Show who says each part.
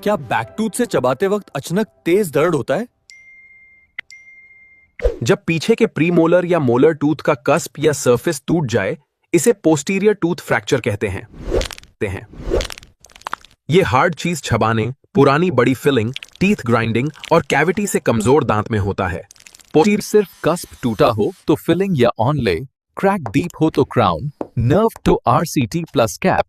Speaker 1: क्या बैकटूथ से चबाते वक्त अचानक तेज दर्द होता है?
Speaker 2: जब पीछे के प्रीमोलर या मोलर टूथ का कस्प या सरफेस टूट जाए, इसे पोस्टीरियर टूथ फ्रैक्चर कहते हैं। ये हार्ड चीज चबाने, पुरानी बड़ी फिलिंग, टीथ ग्राइंडिंग और कैविटी से कमजोर दांत में होता है।
Speaker 3: सिर्फ कस्प टूटा हो तो फिलिंग या ऑनले, क्रैक डीप हो तो क्राउन, नर्व तो आरसीटी प्लस कैप,